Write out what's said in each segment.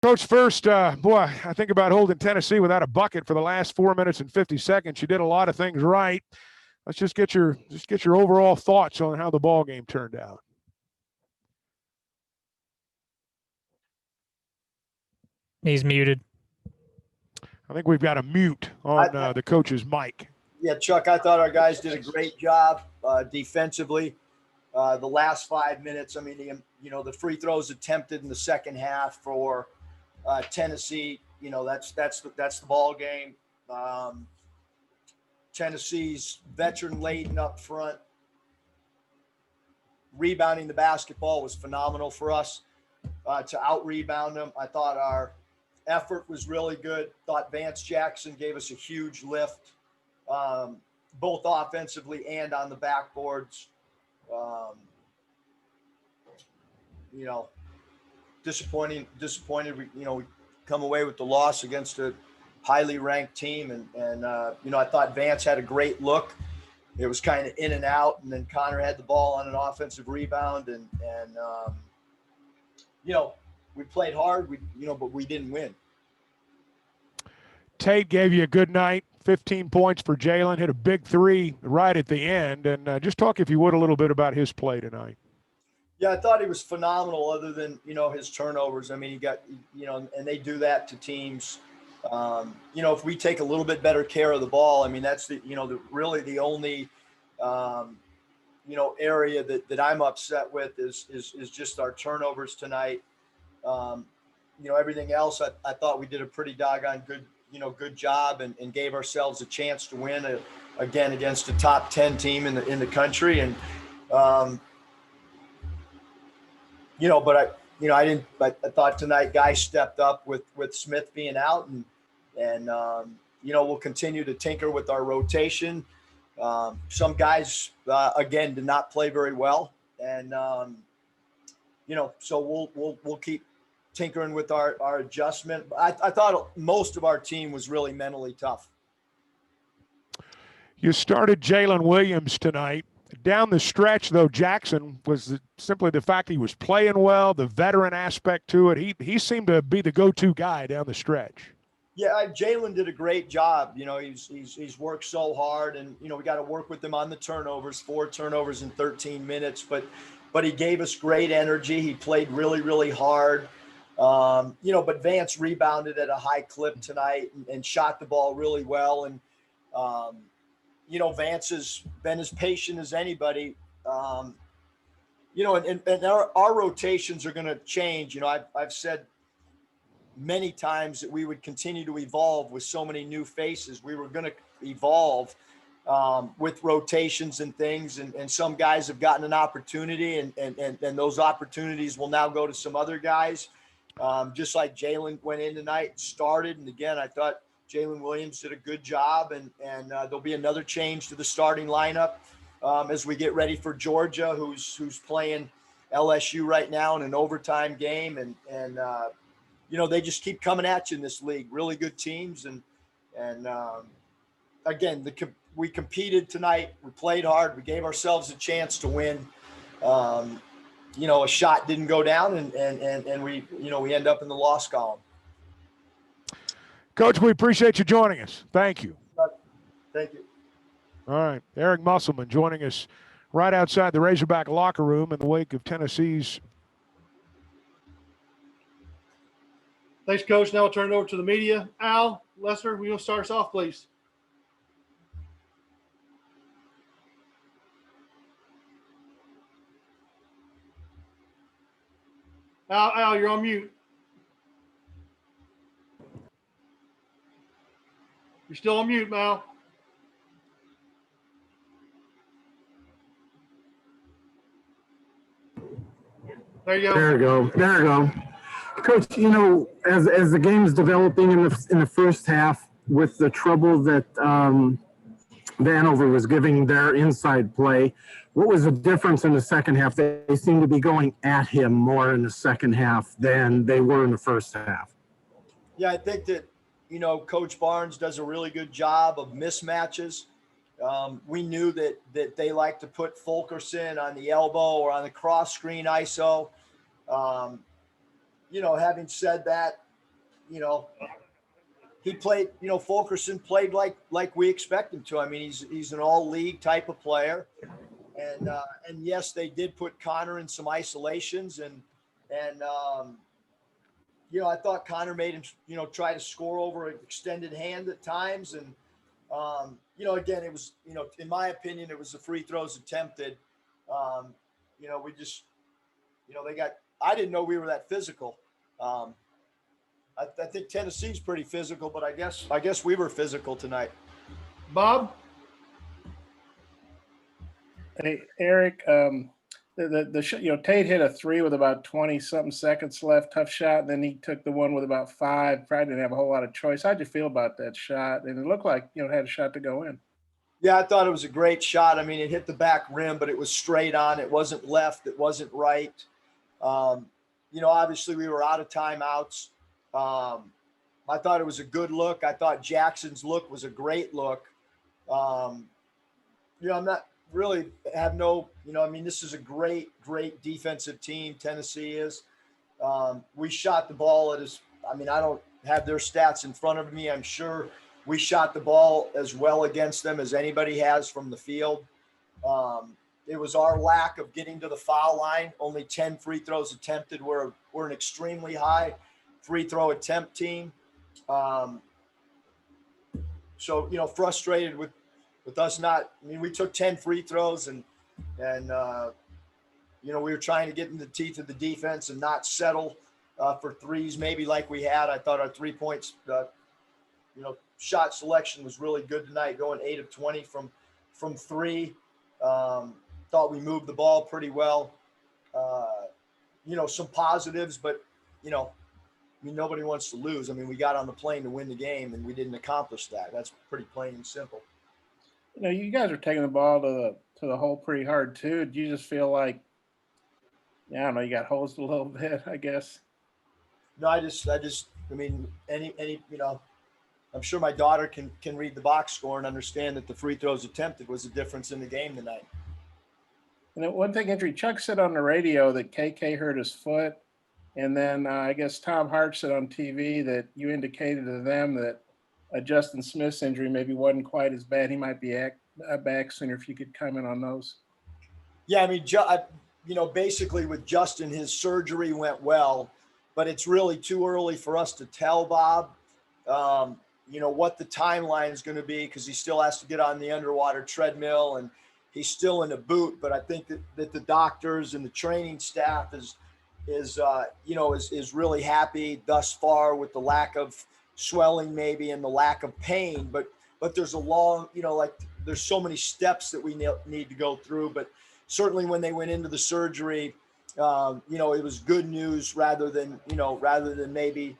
Coach, first, boy, I think about holding Tennessee without a bucket for the last 4 minutes and 50 seconds. You did a lot of things right. Let's just get your overall thoughts on how the ball game turned out. He's muted. I think we've got a mute on the coach's mic. Yeah, Chuck, I thought our guys did a great job defensively. The last 5 minutes, I mean, the free throws attempted in the second half for Tennessee, that's the ball game. Tennessee's veteran laden up front, rebounding the basketball was phenomenal for us to out-rebound them. I thought our effort was really good. Thought Vance Jackson gave us a huge lift, both offensively and on the backboards. Disappointed. We come away with the loss against a highly ranked team, and I thought Vance had a great look. It was kind of in and out, and then Connor had the ball on an offensive rebound, and we played hard, but we didn't win. Tate gave you a good night, 15 points for Jalen, hit a big three right at the end, and just talk, if you would, a little bit about his play tonight. Yeah, I thought he was phenomenal other than, his turnovers. I mean, he got, and they do that to teams. If we take a little bit better care of the ball, I mean, that's really the only, area that I'm upset with is just our turnovers tonight. Everything else, I thought we did a pretty doggone good job and gave ourselves a chance to win again against a top 10 team in the country. And, I thought tonight guys stepped up with Smith being out and we'll continue to tinker with our rotation. Some guys, again, did not play very well. And, so we'll keep tinkering with our adjustment. I thought most of our team was really mentally tough. You started Jalen Williams tonight. Down the stretch, though, Jackson was simply the fact he was playing well, the veteran aspect to it. He seemed to be the go-to guy down the stretch. Yeah, Jalen did a great job. He's worked so hard, and we got to work with him on the turnovers. 4 turnovers in 13 minutes, but he gave us great energy. He played really, really hard. But Vance rebounded at a high clip tonight and shot the ball really well. And Vance has been as patient as anybody. And our rotations are going to change. I've said many times that we would continue to evolve with so many new faces. We were going to evolve with rotations and things. And some guys have gotten an opportunity and those opportunities will now go to some other guys. Just like Jalen went in tonight, started. And again, I thought Jalen Williams did a good job, and there'll be another change to the starting lineup as we get ready for Georgia, who's playing LSU right now in an overtime game, and they just keep coming at you in this league. Really good teams, and again, we competed tonight. We played hard. We gave ourselves a chance to win. A shot didn't go down, and we end up in the loss column. Coach, we appreciate you joining us. Thank you. Thank you. All right. Eric Mussleman joining us right outside the Razorback locker room in the wake of Tennessee's. Thanks, Coach. Now I'll turn it over to the media. Al, Lester, will you start us off, please? Al, you're on mute. You're still on mute, Mal. There you go. There you go. Coach, as the game's developing in the first half, with the trouble that Vanover was giving their inside play, what was the difference in the second half? They seemed to be going at him more in the second half than they were in the first half. Yeah, I think that Coach Barnes does a really good job of mismatches. We knew that they like to put Fulkerson on the elbow or on the cross screen ISO. Having said that, you know, he played, you know, Fulkerson played like we expect him to. I mean, he's an all league type of player. And yes, they did put Connor in some isolations and you know, I thought Connor made him, you know, try to score over an extended hand at times. And, you know, again, it was, you know, in my opinion, it was the free throws attempted. You know, we just, you know, I didn't know we were that physical. I think Tennessee's pretty physical, but I guess we were physical tonight. Bob? Hey, Eric, you know, Tate hit a three with about 20 something seconds left, tough shot. And then he took the one with about 5, probably didn't have a whole lot of choice. How'd you feel about that shot? And it looked like, you know, it had a shot to go in. Yeah, I thought it was a great shot. I mean, it hit the back rim, but it was straight on. It wasn't left. It wasn't right. You know, obviously we were out of timeouts. I thought it was a good look. I thought Jackson's look was a great look. You know, I'm not really have no, you know, I mean, this is a great defensive team. Tennessee is. We shot the ball I mean, I don't have their stats in front of me. I'm sure we shot the ball as well against them as anybody has from the field. It was our lack of getting to the foul line. Only 10 free throws attempted. We're an extremely high free throw attempt team. So, you know, frustrated with us not, I mean, we took 10 free throws and you know, we were trying to get in the teeth of the defense and not settle for threes, maybe like we had. I thought our 3 points, you know, shot selection was really good tonight, going 8 of 20 from 3. Thought we moved the ball pretty well. You know, some positives, but, you know, I mean, nobody wants to lose. I mean, we got on the plane to win the game, and we didn't accomplish that. That's pretty plain and simple. You know, you guys are taking the ball to the hole pretty hard too. Do you just feel like, yeah, I don't know, you got hosed a little bit, I guess? No, I mean, any, you know, I'm sure my daughter can read the box score and understand that the free throws attempted was the difference in the game tonight. And then one thing, Andrew, Chuck said on the radio that KK hurt his foot. And then I guess Tom Hart said on TV that you indicated to them that Justin Smith's injury maybe wasn't quite as bad. He might be back sooner. If you could comment on those. Yeah, I mean, you know, basically with Justin, his surgery went well, but it's really too early for us to tell, Bob, you know, what the timeline is going to be, because he still has to get on the underwater treadmill and he's still in a boot. But I think that the doctors and the training staff is really happy thus far with the lack of swelling maybe and the lack of pain, but there's a long, you know, like there's so many steps that we need to go through. But certainly when they went into the surgery, you know, it was good news rather than maybe,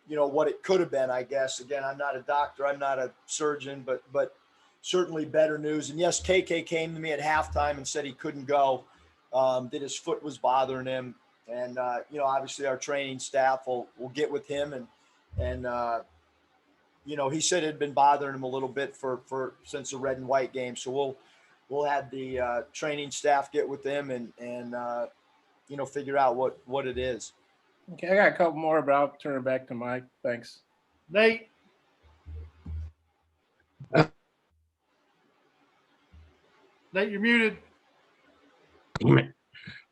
you know, what it could have been, I guess. Again, I'm not a doctor, I'm not a surgeon, but certainly better news. And yes, KK came to me at halftime and said he couldn't go. That his foot was bothering him, and you know, obviously our training staff will get with him and you know, he said it had been bothering him a little bit since the red and white game. So we'll have the training staff get with them and you know, figure out what it is. Okay, I got a couple more, but I'll turn it back to Mike. Thanks. Nate? Nate, you're muted.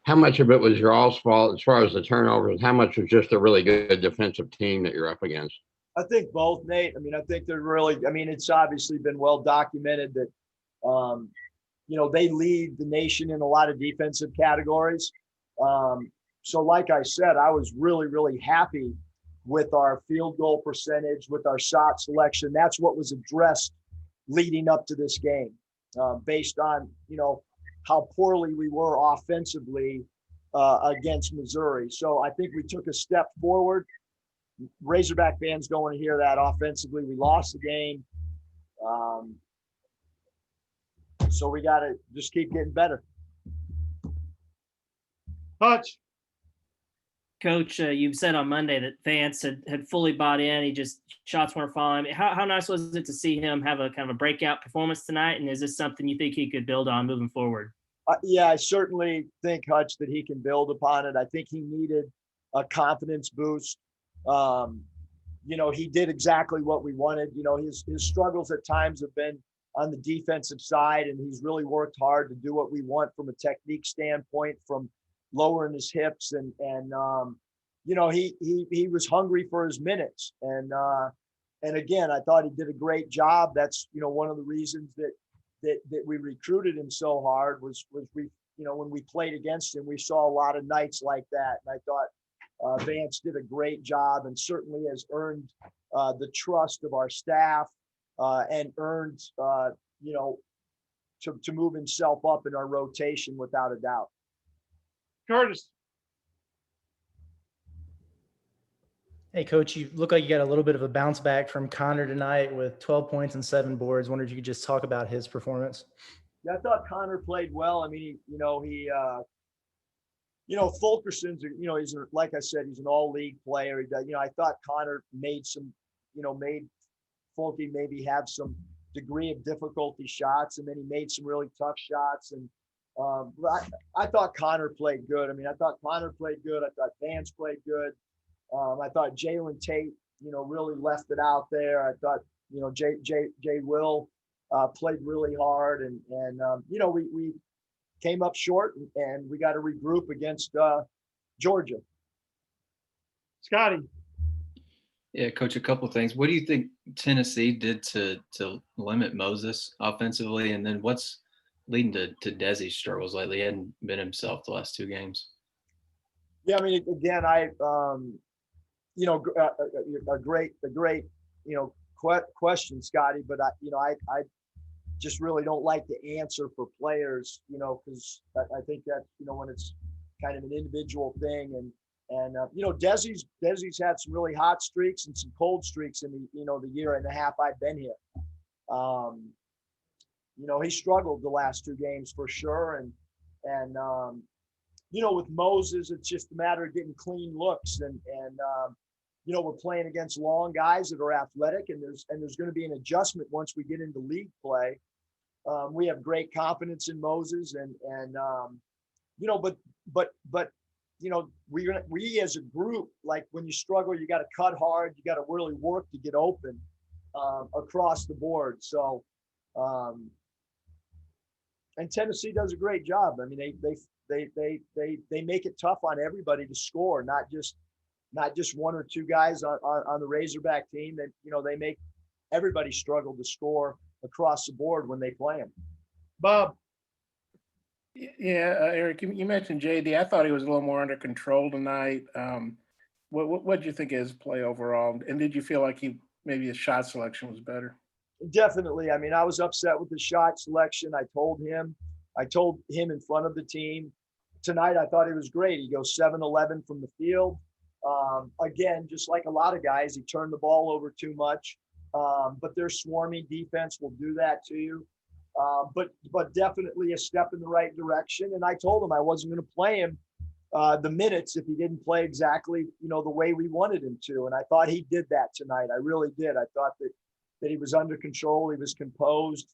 How much of it was your all's fault as far as the turnovers? How much was just a really good defensive team that you're up against? I think both, Nate. I mean, I think they're really, I mean, it's obviously been well documented that, you know, they lead the nation in a lot of defensive categories. So like I said, I was really happy with our field goal percentage, with our shot selection. That's what was addressed leading up to this game, based on, you know, how poorly we were offensively against Missouri. So I think we took a step forward. Razorback fans don't want to hear that. Offensively, we lost the game. So we got to just keep getting better. Hutch? Coach, you've said on Monday that Vance had fully bought in. He just shots weren't falling. How nice was it to see him have a kind of a breakout performance tonight? And is this something you think he could build on moving forward? Yeah, I certainly think, Hutch, that he can build upon it. I think he needed a confidence boost. He did exactly what we wanted. His struggles at times have been on the defensive side, and he's really worked hard to do what we want from a technique standpoint, from lowering his hips and he was hungry for his minutes. And again, I thought he did a great job. That's, one of the reasons that we recruited him so hard was we, when we played against him, we saw a lot of nights like that. And I thought Vance did a great job and certainly has earned the trust of our staff and earned, to move himself up in our rotation without a doubt. Curtis. Hey, Coach, you look like you got a little bit of a bounce back from Connor tonight with 12 points and 7 boards. Wondered if you could just talk about his performance. Yeah, I thought Connor played well. I mean, Fulkerson's, he's like I said, he's an all-league player. I thought Connor made Fulke maybe have some degree of difficulty shots, and then he made some really tough shots. And I thought Connor played good. I mean, I thought Connor played good. I thought Vance played good. I thought Jalen Tate, really left it out there. I thought, Jay Will played really hard, and we came up short, and we got to regroup against Georgia. Scotty. Yeah, Coach, a couple of things. What do you think Tennessee did to limit Moses offensively? And then what's leading to Desi's struggles lately? He hadn't been himself the last 2 games. Yeah, I mean, again, a great question, Scotty, but I just really don't like to answer for players, because I think that, when it's kind of an individual thing, and Desi's had some really hot streaks and some cold streaks in the year and a half I've been here. He struggled the last 2 games for sure. And with Moses, it's just a matter of getting clean looks, and we're playing against long guys that are athletic, and there's going to be an adjustment once we get into league play. We have great confidence in Moses, but we as a group, like when you struggle, you got to cut hard, you got to really work to get open across the board. So, and Tennessee does a great job. I mean, they make it tough on everybody to score, not just 1 or 2 guys on the Razorback team. That they make everybody struggle to score across the board when they play them. Bob. Yeah, Eric, you mentioned JD. I thought he was a little more under control tonight. What did you think of his play overall? And did you feel like maybe his shot selection was better? Definitely. I mean, I was upset with the shot selection. I told him in front of the team. Tonight, I thought he was great. He goes 7-11 from the field. Again, just like a lot of guys, he turned the ball over too much. But their swarming defense will do that to you. But definitely a step in the right direction. And I told him I wasn't going to play him the minutes if he didn't play exactly, the way we wanted him to. And I thought he did that tonight. I really did. I thought that he was under control. He was composed.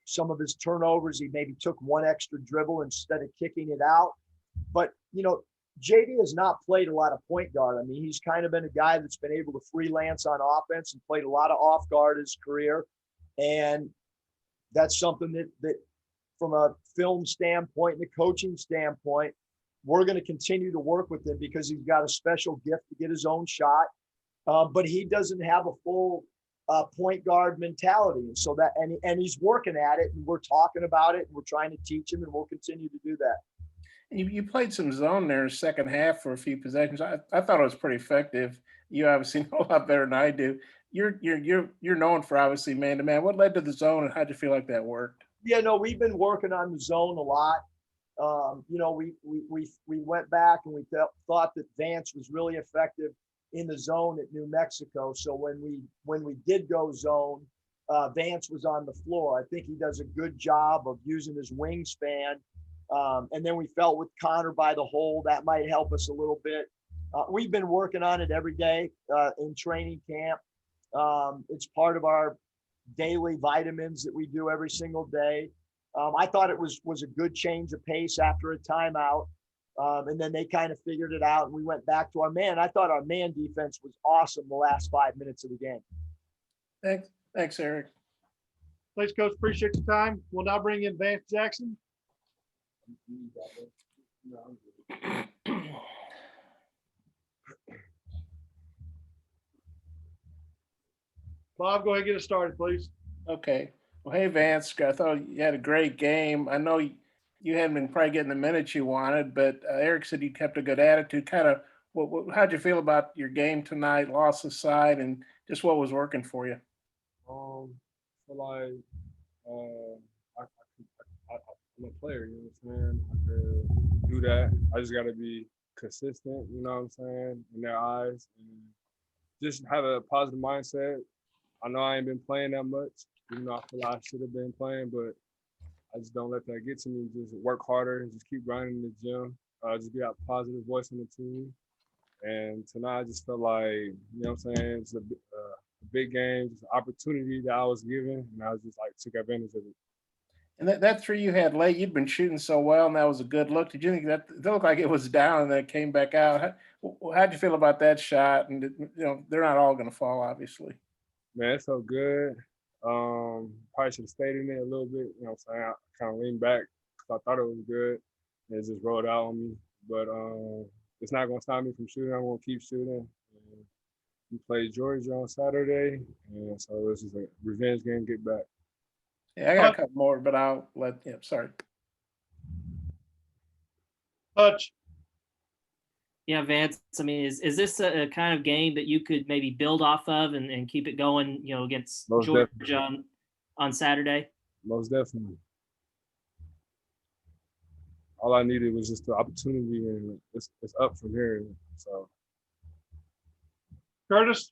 Some of his turnovers, he maybe took 1 extra dribble instead of kicking it out. But, JD has not played a lot of point guard. I mean, he's kind of been a guy that's been able to freelance on offense and played a lot of off guard his career. And that's something that from a film standpoint and a coaching standpoint, we're going to continue to work with him because he's got a special gift to get his own shot. But he doesn't have a full point guard mentality. And so and he's working at it, and we're talking about it, and we're trying to teach him, and we'll continue to do that. You played some zone there in the second half for a few possessions. I thought it was pretty effective. You obviously know a lot better than I do. You're known for obviously man-to-man. What led to the zone, and how'd you feel like that worked? Yeah, no, we've been working on the zone a lot. We went back and we thought that Vance was really effective in the zone at New Mexico. So when we did go zone, Vance was on the floor. I think he does a good job of using his wingspan. And then we felt with Connor by the hole, that might help us a little bit. We've been working on it every day in training camp. It's part of our daily vitamins that we do every single day. I thought it was a good change of pace after a timeout. And then they kind of figured it out, and we went back to our man. I thought our man defense was awesome the last 5 minutes of the game. Thanks, Eric. Thanks, Coach. Appreciate your time. We'll now bring in Vance Jackson. Bob, go ahead and get us started, please. Okay. Well, hey, Vance, I thought you had a great game. I know you hadn't been probably getting the minutes you wanted, but Eric said you kept a good attitude. Kind of, how'd you feel about your game tonight, loss aside, and just what was working for you? I feel like I'm a player, you know what I'm saying? I could do that. I just got to be consistent, you know what I'm saying, in their eyes, and just have a positive mindset. I know I ain't been playing that much, even though I feel like I should have been playing, but I just don't let that get to me. Just work harder, just keep grinding in the gym, just be a positive voice on the team. And tonight I just felt like, you know what I'm saying, it's a big game, just an opportunity that I was given, and I was just like took advantage of it. And that three you had late, you'd been shooting so well, and that was a good look. Did you think that it looked like it was down and then it came back out? How'd you feel about that shot? And they're not all going to fall, obviously. Man, it felt good. Probably should have stayed in there a little bit. You know what I'm saying? I kind of leaned back because I thought it was good. And it just rolled out on me. But it's not going to stop me from shooting. I'm going to keep shooting. And we played Georgia on Saturday. And so it's just a revenge game, get back. Yeah, I got a couple more, but I'll let – sorry. Hutch. Yeah, Vance, I mean, is this a kind of game that you could maybe build off of and keep it going, against Most Georgia definitely. on Saturday? Most definitely. All I needed was just the opportunity, and it's up from here. So, Curtis.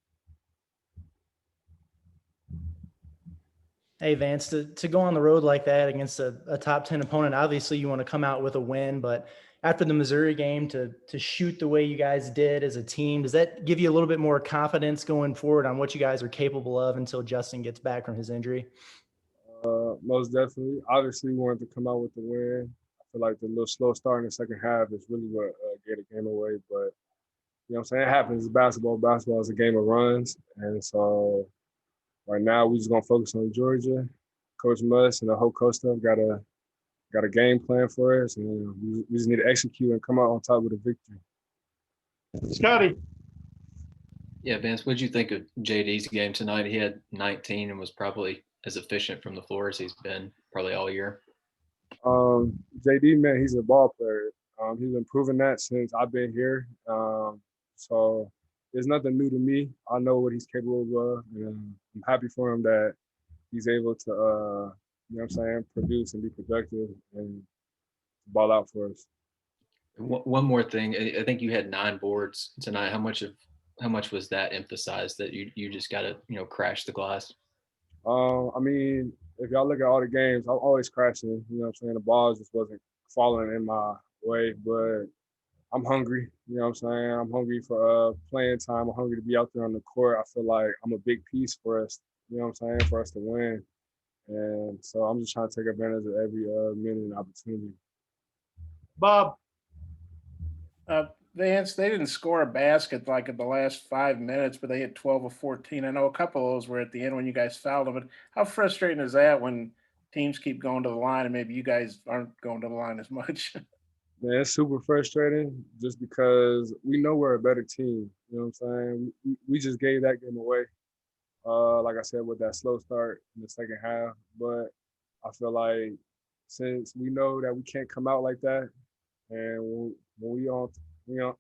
Hey, Vance, to go on the road like that against a top 10 opponent, obviously you want to come out with a win, but after the Missouri game to shoot the way you guys did as a team, does that give you a little bit more confidence going forward on what you guys are capable of until Justin gets back from his injury? Most definitely. Obviously, we wanted to come out with the win. I feel like the little slow start in the second half is really what gave the game away. But, you know what I'm saying? It happens. It's basketball. Basketball is a game of runs. And so right now, we just going to focus on Georgia. Coach Muss and the whole coach staff got a game plan for us. And we just need to execute and come out on top with a victory. Scotty. Yeah, Vance, what'd you think of JD's game tonight? He had 19 and was probably as efficient from the floor as he's been probably all year. JD, man, he's a ball player. He's been proving that since I've been here. So there's nothing new to me. I know what he's capable of, and I'm happy for him that he's able to, you know what I'm saying, produce and be productive and ball out for us. One more thing, I think you had 9 boards tonight. How much was that emphasized that you just got to crash the glass? I mean, if y'all look at all the games, I'm always crashing. You know what I'm saying? The balls just wasn't falling in my way, but I'm hungry. You know what I'm saying? I'm hungry for playing time. I'm hungry to be out there on the court. I feel like I'm a big piece for us. You know what I'm saying? For us to win, and so I'm just trying to take advantage of every minute and opportunity. Bob. Vance, they didn't score a basket like in the last 5 minutes, but they hit 12 of 14. I know a couple of those were at the end when you guys fouled them. But how frustrating is that when teams keep going to the line and maybe you guys aren't going to the line as much? Man, it's super frustrating just because we know we're a better team. You know what I'm saying? We just gave that game away. Like I said, with that slow start in the second half. But I feel like since we know that we can't come out like that, and when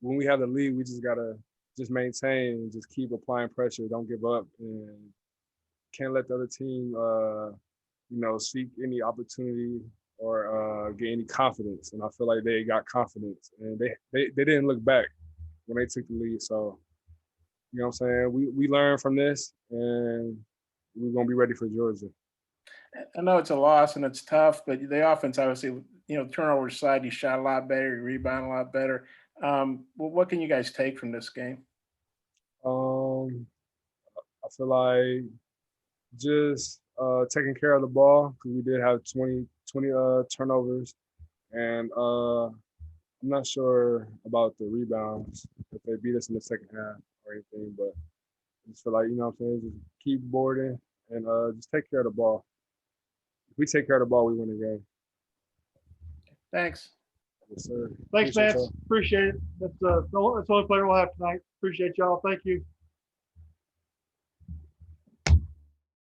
we have the lead, we just gotta just maintain and just keep applying pressure. Don't give up, and can't let the other team, seek any opportunity or get any confidence. And I feel like they got confidence, and they didn't look back when they took the lead. So, you know what I'm saying? We learned from this, and we're gonna be ready for Georgia. I know it's a loss and it's tough, but the offense, obviously, turnover side, you shot a lot better, you rebound a lot better. What can you guys take from this game? I feel like just taking care of the ball because we did have 20 turnovers, and I'm I'm not sure about the rebounds if they beat us in the second half or anything, but I just feel like, you know what I'm saying, just keep boarding and just take care of the ball. If we take care of the ball, we win the game. Thanks. Yes, sir. Thanks, Appreciate Vance. y'all. Appreciate it. That's the only player we'll have tonight. Appreciate y'all. Thank you.